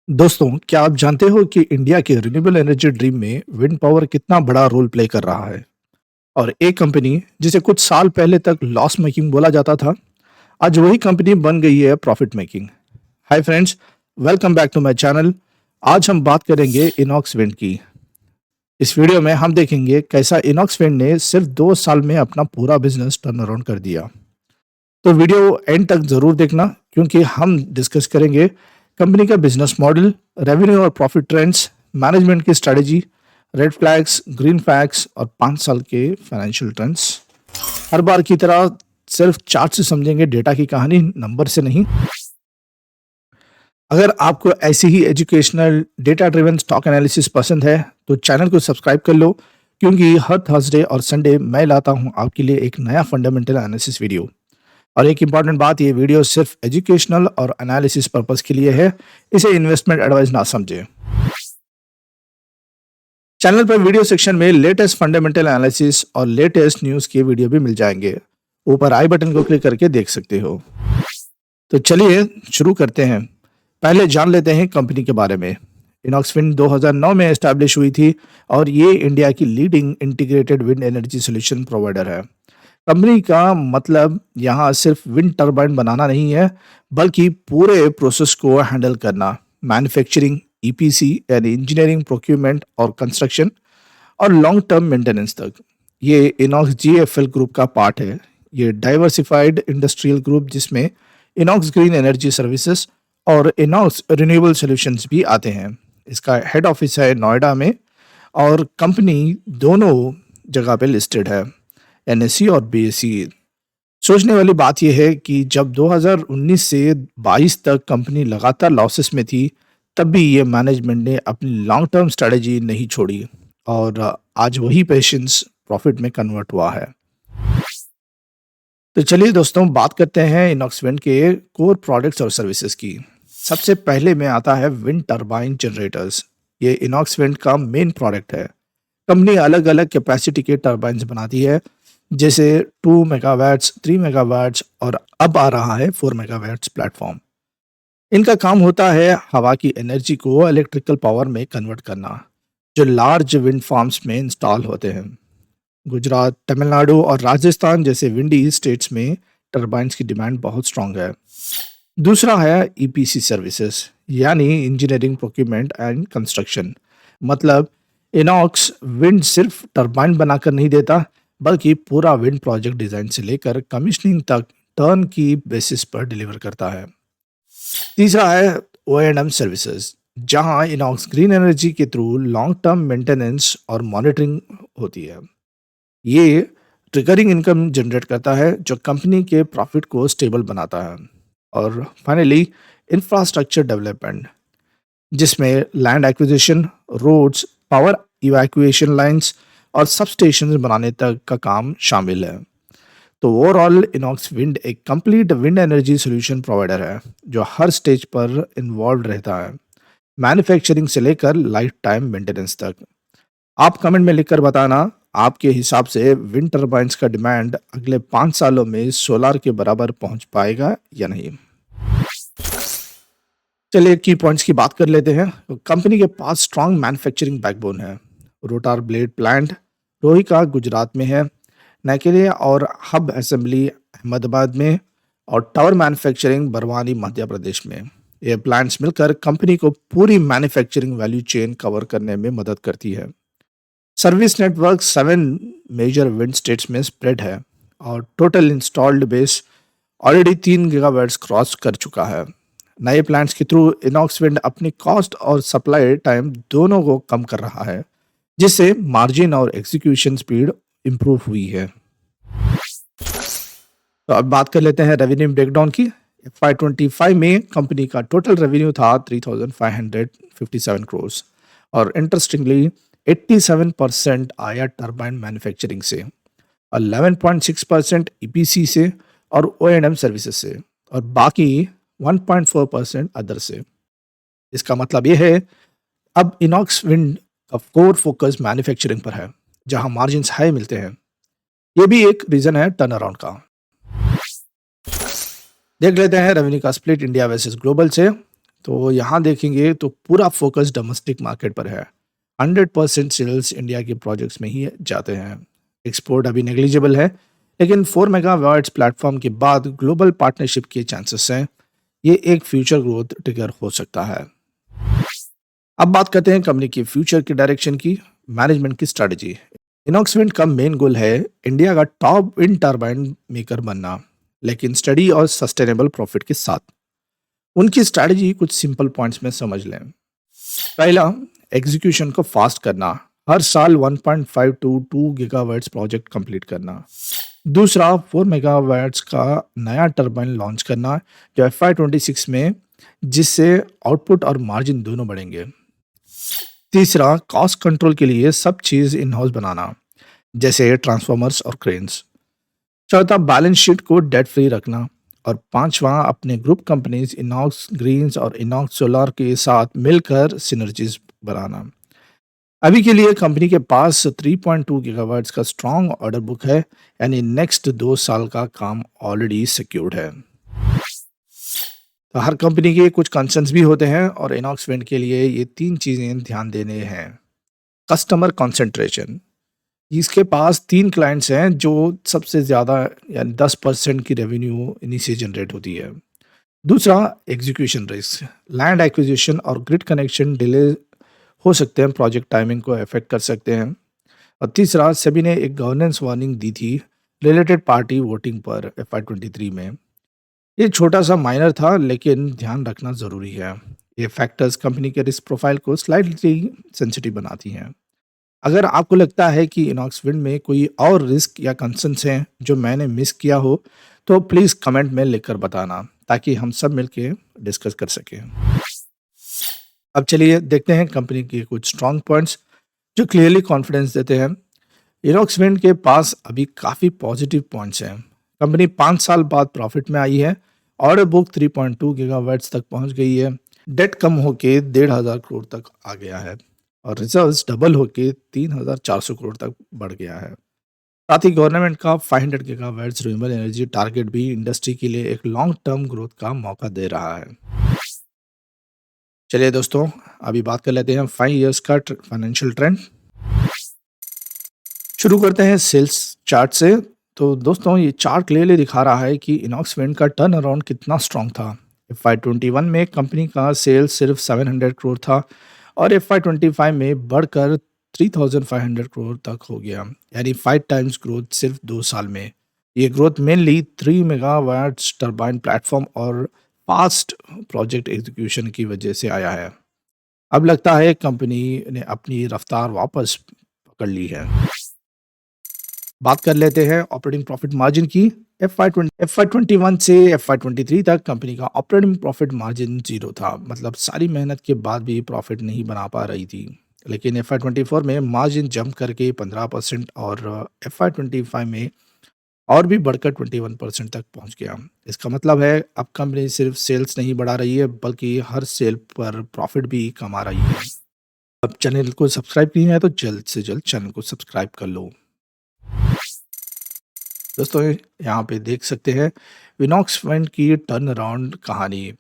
दोस्तों, क्या आप जानते हो कि इंडिया के रिन्यूएबल एनर्जी ड्रीम में विंड पावर कितना बड़ा रोल प्ले कर रहा है? और एक कंपनी जिसे कुछ साल पहले तक लॉस मेकिंग बोला जाता था, आज वही कंपनी बन गई है profit making. Hi friends, welcome back to my channel. आज हम बात करेंगे इनॉक्स विंड की। इस वीडियो में हम देखेंगे कैसा इनॉक्स विंड ने सिर्फ 2 साल में अपना पूरा बिजनेस टर्न अराउंड कर दिया। तो वीडियो एंड तक जरूर देखना, क्योंकि हम डिस्कस करेंगे कंपनी का बिजनेस मॉडल, रेवेन्यू और प्रॉफिट ट्रेंड्स, मैनेजमेंट की strategy, red flags, green flags और 5 साल के फाइनेंशियल ट्रेंड्स। हर बार की तरह सिर्फ चार्ट से समझेंगे डेटा की कहानी, नंबर से नहीं। अगर आपको ऐसी ही educational data driven stock analysis पसंद है तो चैनल को सब्सक्राइब कर लो, क्योंकि हर थर्सडे और संडे मैं लाता हूं आपके लिए एक नया फंडामेंटल एनालिसिस वीडियो। और एक इम्पॉर्टेंट बात, ये वीडियो सिर्फ एजुकेशनल और एनालिसिस पर्पस के लिए है, इसे इन्वेस्टमेंट एडवाइस ना समझे। चैनल पर वीडियो सेक्शन में लेटेस्ट फंडामेंटल एनालिसिस और लेटेस्ट न्यूज़ के वीडियो भी मिल जाएंगे। ऊपर आई बटन को क्लिक करके देख सकते हो। तो चलिए शुरू करते हैं। पहले जान लेते हैं कंपनी के बारे में। इनॉक्स विंड 2009 में एस्टैब्लिश हुई थी और ये इंडिया की leading integrated wind energy solution provider है। कंपनी का मतलब यहाँ सिर्फ विंड टरबाइन बनाना नहीं है, बल्कि पूरे प्रोसेस को हैंडल करना, मैन्युफैक्चरिंग, ईपीसी यानी इंजीनियरिंग, प्रोक्यूरमेंट और कंस्ट्रक्शन और लॉन्ग टर्म मेंटेनेंस तक। ये इनॉक्स जीएफएल ग्रुप का पार्ट है। ये डाइवर्सिफाइड इंडस्ट्रियल ग्रुप जिसमें इनॉक्स ग्रीन एनर्जी सर्विसेज और इनॉक्स रिन्यूएबल सॉल्यूशंस भी आते हैं। इसका हेड ऑफिस है नोएडा में और कंपनी दोनों जगह पे लिस्टेड है, एनएससी और बीएससी। सोचने वाली बात यह है कि जब 2019 से 22 तक कंपनी लगातार लॉसेस में थी, तब भी ये मैनेजमेंट ने अपनी लॉन्ग टर्म स्ट्रेटजी नहीं छोड़ी और आज वही पेशेंस प्रॉफिट में कन्वर्ट हुआ है। तो चलिए दोस्तों, बात करते हैं इनॉक्स विंड के कोर प्रोडक्ट्स और सर्विसेज की। सबसे पहले में आता है विंड टरबाइन जनरेटर्स। ये इनॉक्स विंड का मेन प्रोडक्ट है। कंपनी अलग अलग कैपेसिटी के टरबाइन्स बनाती है, जैसे 2 मेगावाट्स, 3 मेगावाट्स और अब आ रहा है 4 मेगावाट्स प्लेटफॉर्म। इनका काम होता है हवा की एनर्जी को इलेक्ट्रिकल पावर में कन्वर्ट करना, जो लार्ज विंड फार्म्स में इंस्टॉल होते हैं। गुजरात, तमिलनाडु और राजस्थान जैसे विंडी स्टेट्स में टरबाइन्स की डिमांड बहुत स्ट्रांग है। दूसरा है ईपीसी सर्विसेज, यानी इंजीनियरिंग, प्रोक्यूरमेंट एंड कंस्ट्रक्शन। मतलब इनॉक्स विंड सिर्फ टरबाइन बनाकर नहीं देता, बल्कि पूरा विंड प्रोजेक्ट डिजाइन से लेकर कमिश्निंग तक टर्न की बेसिस पर डिलीवर करता है। तीसरा है O&M सर्विसेज, जहां इनॉक्स ग्रीन एनर्जी के थ्रू लॉन्ग टर्म मेंटेनेंस और मॉनिटरिंग होती है। ये ट्रिगरिंग इनकम जनरेट करता है, जो कंपनी के प्रॉफिट को स्टेबल बनाता है। और फाइनली इंफ्रास्ट्रक्चर डेवलपमेंट, जिसमें land acquisition, roads, power evacuation lines और सब स्टेशन बनाने तक का काम शामिल है। तो ओवरऑल इनॉक्स विंड एक complete wind energy solution provider है, जो हर स्टेज पर इन्वॉल्व रहता है, मैन्युफैक्चरिंग से लेकर लाइफ टाइम मेंटेनेंस तक। आप कमेंट में लिखकर बताना, आपके हिसाब से विंड टरबाइन्स का डिमांड अगले 5 सालों में सोलार के बराबर पहुंच पाएगा या नहीं। चलिए की पॉइंट्स की बात कर लेते हैं। तो कंपनी के पास स्ट्रांग मैन्युफैक्चरिंग बैकबोन है। रोटार ब्लेड प्लांट रोहिका गुजरात में है, नैकेले और हब असेंबली अहमदाबाद में, और टावर मैन्युफैक्चरिंग बरवानी मध्य प्रदेश में। ये प्लांट्स मिलकर कंपनी को पूरी मैन्युफैक्चरिंग वैल्यू चेन कवर करने में मदद करती है। Service network 7 major wind states में स्प्रेड है और total installed base already 3 gigawatts cross कर चुका है। नए प्लांट्स के थ्रू इनॉक्स विंड अपनी कॉस्ट और सप्लाई टाइम दोनों को कम कर रहा है, जिससे मार्जिन और एग्जीक्यूशन स्पीड इंप्रूव हुई है। तो अब बात कर लेते हैं रेवेन्यू ब्रेकडाउन की। FY25 में कंपनी का टोटल रेवेन्यू था 3,557 करोड़ और इंटरेस्टिंगली 87% आया टरबाइन मैन्युफैक्चरिंग से, 11.6% ईपीसी से और O&M सर्विसेज से, और बाकी 1.4% अदर से। इसका मतलब यह है अब इनॉक्स विंड का कोर फोकस मैन्युफैक्चरिंग पर है, जहां मार्जिन्स हाई मिलते हैं। ये भी एक रीजन है टर्न अराउंड का। देख लेते हैं रेवेन्यू का स्प्लिट इंडिया वर्सेस ग्लोबल से। तो यहाँ देखेंगे तो पूरा फोकस डोमेस्टिक मार्केट पर है। 100% सेल्स इंडिया के प्रोजेक्ट्स में ही जाते हैं। एक्सपोर्ट अभी नेग्लिजिबल है, लेकिन 4 मेगावाट्स प्लेटफॉर्म के बाद ग्लोबल पार्टनरशिप के चांसेस हैं। ये एक फ्यूचर ग्रोथ ट्रिगर हो सकता है। अब बात करते हैं कंपनी की फ्यूचर की डायरेक्शन की, मैनेजमेंट की स्ट्रेटजी। इनॉक्स विंड का मेन गोल है इंडिया का टॉप विंड टरबाइन मेकर बनना, लेकिन स्टडी और सस्टेनेबल प्रॉफिट के साथ। उनकी स्ट्रेटजी कुछ सिंपल पॉइंट्स में समझ लें। पहला, एग्जीक्यूशन को फास्ट करना, हर साल 1.5 टू 2 गीगावाट्स प्रोजेक्ट कंप्लीट करना। दूसरा, 4 मेगावाट्स का नया टरबाइन लॉन्च करना जो FY26 में, जिससे आउटपुट और मार्जिन दोनों बढ़ेंगे। तीसरा, कॉस्ट कंट्रोल के लिए सब चीज़ इन हाउस बनाना, जैसे ट्रांसफॉर्मर्स और क्रेन्स। चौथा, बैलेंस शीट को डेट फ्री रखना। और पांचवा, अपने ग्रुप कंपनीज इनॉक्स ग्रीन्स और इनॉक्स सोलर के साथ मिलकर सिनर्जीज बनाना। अभी के लिए कंपनी के पास 3.2 गीगावाट्स का स्ट्रॉन्ग ऑर्डर बुक है, यानी नेक्स्ट 2 साल का काम ऑलरेडी सिक्योर्ड है। तो हर कंपनी के कुछ कंसर्न्स भी होते हैं और इनॉक्स विंड के लिए ये 3 चीज़ें ध्यान देने हैं। कस्टमर कंसंट्रेशन, इसके पास 3 क्लाइंट्स हैं जो सबसे ज़्यादा यानी 10% की रेवेन्यू इन्हीं से जनरेट होती है। दूसरा, एग्जीक्यूशन रिस्क, लैंड एक्विजिशन और ग्रिड कनेक्शन डिले हो सकते हैं, प्रोजेक्ट टाइमिंग को अफेक्ट कर सकते हैं। और तीसरा, सेबी ने एक गवर्नेंस वार्निंग दी थी रिलेटेड पार्टी वोटिंग पर FY23 में। ये छोटा सा माइनर था, लेकिन ध्यान रखना ज़रूरी है। ये फैक्टर्स कंपनी के रिस्क प्रोफाइल को स्लाइटली सेंसिटिव बनाती हैं। अगर आपको लगता है कि इनॉक्स विंड में कोई और रिस्क या कंसर्न्स हैं जो मैंने मिस किया हो, तो प्लीज़ कमेंट में लिखकर बताना, ताकि हम सब मिलके डिस्कस कर सकें। अब चलिए देखते हैं कंपनी के कुछ स्ट्रॉन्ग पॉइंट्स जो क्लियरली कॉन्फिडेंस देते हैं। इनॉक्स विंड के पास अभी काफ़ी पॉजिटिव पॉइंट्स हैं। कंपनी 5 साल बाद प्रॉफिट में आई है, ऑर्डर बुक 3.2 गीगावाट्स तक पहुंच गई है, डेट कम होके 1,500 करोड़ तक आ गया है और रिजर्व्स डबल होके 3,400 करोड़ तक बढ़ गया है। साथ ही गवर्नमेंट का 500 गीगावाट्स रिन्यूएबल एनर्जी टारगेट भी इंडस्ट्री के लिए एक लॉन्ग टर्म ग्रोथ का मौका दे रहा है। चलिए दोस्तों, अभी बात कर लेते हैं 5 इयर्स का फाइनेंशियल ट्रेंड। शुरू करते हैं सेल्स चार्ट से। तो दोस्तों, ये चार्ट क्लियरली दिखा रहा है कि इनॉक्स विंड का टर्न अराउंड कितना स्ट्रांग था। FY21 में कंपनी का सेल्स सिर्फ 700 करोड़ था और FY25 में बढ़कर 3,500 करोड़ तक हो गया, यानी 5 टाइम्स ग्रोथ सिर्फ 2 साल में। ये growth mainly 3 megawatts turbine platform और फास्ट प्रोजेक्ट एग्जीक्यूशन की वजह से आया है। अब लगता है कंपनी ने अपनी रफ्तार वापस पकड़ ली है। बात कर लेते हैं ऑपरेटिंग प्रॉफिट मार्जिन की। FY21 से FY23 तक कंपनी का ऑपरेटिंग प्रॉफिट मार्जिन 0 था, मतलब सारी मेहनत के बाद भी प्रॉफिट नहीं बना पा रही थी। लेकिन FY24 में मार्जिन जंप करके 15% और FY25 में और भी बढ़कर 21% तक पहुंच गया। इसका मतलब है अब कंपनी सिर्फ सेल्स नहीं बढ़ा रही है, बल्कि हर सेल पर प्रॉफिट भी कमा रही है। अब चैनल को सब्सक्राइब नहीं है तो जल्द से जल्द चैनल को सब्सक्राइब कर लो। दोस्तों, यहाँ पे देख सकते हैं विनॉक्स विंड की टर्न अराउंड कहानी।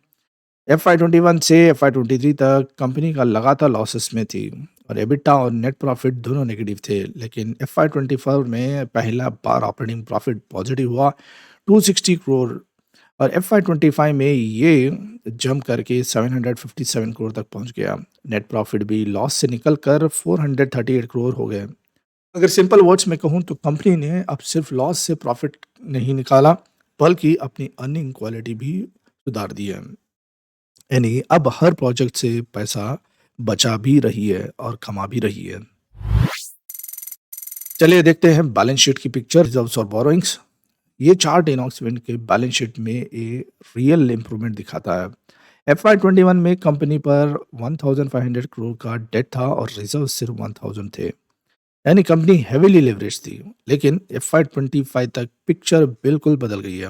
FY21 से FY23 तक कंपनी का लगातार लॉसेस में थी और एबिटा और नेट प्रॉफिट दोनों नेगेटिव थे, लेकिन FY24 में पहला बार ऑपरेटिंग प्रॉफिट पॉजिटिव हुआ 260 करोड़ और FY25 में ये जंप करके 757 करोड़ तक पहुंच गया। नेट प्रॉफिट भी लॉस से निकलकर 438 करोड़ हो गए। अगर सिंपल वर्ड्स में कहूँ तो कंपनी ने अब सिर्फ लॉस से प्रॉफिट नहीं निकाला, बल्कि अपनी अर्निंग क्वालिटी भी सुधार दी है। यानी अब हर प्रोजेक्ट से पैसा बचा भी रही है और कमा भी रही है। चलिए देखते हैं बैलेंस शीट की पिक्चर, रिजर्व्स और बोरोइंग्स। ये चार्ट इनॉक्स विंड के बैलेंस शीट में एक रियल इंप्रूवमेंट दिखाता है। FY21 में कंपनी पर 1,500 करोड़ का डेट था और रिजर्व सिर्फ 1,000 थे, यानी कंपनी हेवीली लेवरेज थी। लेकिन FY25 तक पिक्चर बिल्कुल बदल गई है।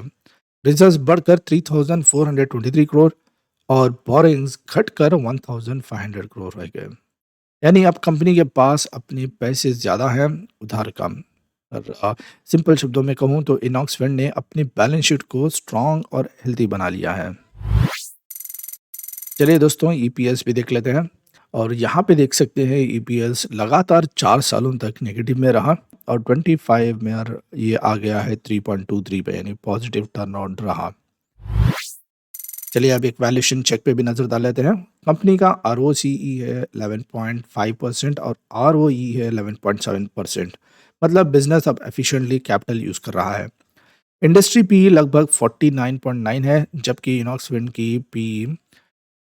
रिजर्व्स बढ़कर 3,423 करोड़ और बोरिंग्स घटकर 1,500 करोड़ रह गए। यानी अब कंपनी के पास अपने पैसे ज़्यादा हैं, उधार कम। और सिंपल शब्दों में कहूँ तो इनॉक्स विंड ने अपनी बैलेंस शीट को स्ट्रॉन्ग और हेल्दी बना लिया है। चलिए दोस्तों, ईपीएस भी देख लेते हैं। और यहाँ पे देख सकते हैं ईपीएस लगातार 4 सालों तक नेगेटिव में रहा और 25 में और ये आ गया है 3.23 पे, यानी पॉजिटिव टर्नआउट रहा। चलिए अब एक वैल्यूएशन चेक पे भी नज़र डाल लेते हैं। कंपनी का आरओसीई है 11.5% और आरओई है 11.7%। मतलब बिजनेस अब एफिशिएंटली कैपिटल यूज़ कर रहा है। इंडस्ट्री पी लगभग 49.9 है, जबकि इनॉक्स विंड की पी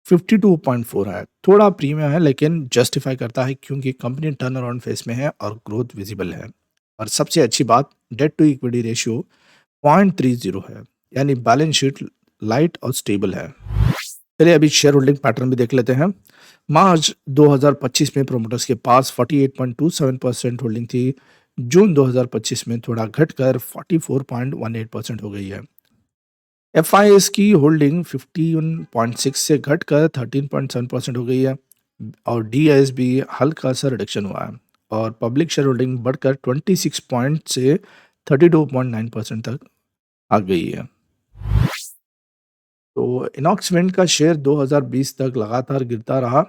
52.4 है। थोड़ा प्रीमियम है लेकिन जस्टिफाई करता है क्योंकि कंपनी टर्न अराउंड फेस में है और ग्रोथ विजिबल है। और सबसे अच्छी बात, डेट टू इक्विटी रेशियो 0.30 है, यानी बैलेंस शीट लाइट और स्टेबल है। चलिए अभी शेयर होल्डिंग पैटर्न भी देख लेते हैं। मार्च 2025 में प्रोमोटर्स के पास 48.27% होल्डिंग थी। जून 2025 में थोड़ा घटकर 44.18% हो गई है। एफआईएस की होल्डिंग 15.6 से घटकर 13.7% हो गई है और डीएस भी हल्का सा रिडक्शन हुआ है और पब्लिक शेयर होल्डिंग बढ़कर 26 पॉइंट से 32.9% तक आ गई है। तो इनॉक्स विंड का शेयर 2020 तक लगातार गिरता रहा,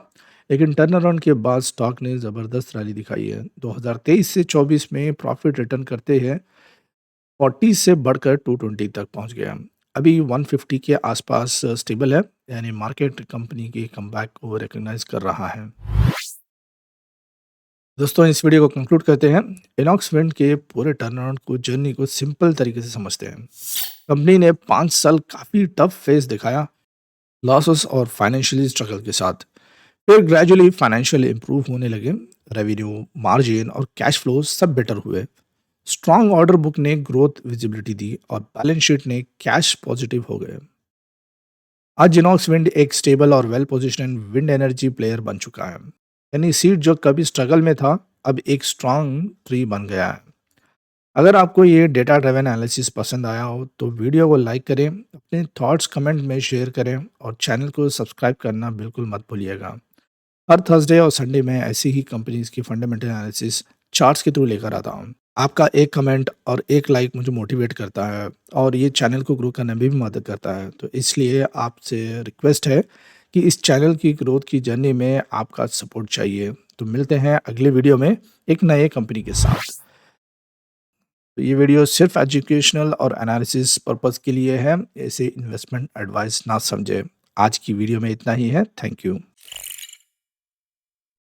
लेकिन टर्न अराउंड के बाद स्टॉक ने ज़बरदस्त रैली दिखाई है। 2023 से 24 में प्रॉफिट रिटर्न करते हैं 40 से बढ़कर 220 तक पहुंच गया। अभी 150 के आसपास स्टेबल है, यानी मार्केट कंपनी के कमबैक को रिकॉग्नाइज कर रहा है। दोस्तों इस वीडियो को कंक्लूड करते हैं। इनॉक्स विंड के पूरे टर्नअराउंड को जर्नी को सिंपल तरीके से समझते हैं। कंपनी ने 5 साल काफ़ी टफ फेस दिखाया, लॉसेस और फाइनेंशियली स्ट्रगल के साथ। फिर ग्रेजुअली फाइनेंशियल इंप्रूव होने लगे। रेवेन्यू, मार्जिन और कैश फ्लो सब बेटर हुए। स्ट्रॉन्ग ऑर्डर बुक ने ग्रोथ विजिबिलिटी दी और बैलेंस शीट ने कैश पॉजिटिव हो गए। आज इनॉक्स विंड एक स्टेबल और well position wind energy player बन चुका है, यानी सीट जो कभी स्ट्रगल में था अब एक स्ट्रॉन्ग ट्री बन गया है। अगर आपको ये डेटा ड्रिवन एनालिसिस पसंद आया हो तो वीडियो को लाइक करें, अपने थॉट्स कमेंट में शेयर करें और चैनल को सब्सक्राइब करना बिल्कुल मत भूलिएगा। हर थर्सडे और संडे में ऐसी ही कंपनीज की फंडामेंटल एनालिसिस चार्ट्स के थ्रू लेकर आता हूँ। आपका एक कमेंट और एक लाइक मुझे मोटिवेट करता है और ये चैनल को ग्रो करने में भी मदद करता है। तो इसलिए आपसे रिक्वेस्ट है कि इस चैनल की ग्रोथ की जर्नी में आपका सपोर्ट चाहिए। तो मिलते हैं अगले वीडियो में एक नए कंपनी के साथ। तो ये वीडियो सिर्फ एजुकेशनल और एनालिसिस पर्पस के लिए है, ऐसे इन्वेस्टमेंट एडवाइस ना समझे। आज की वीडियो में इतना ही है। Thank you.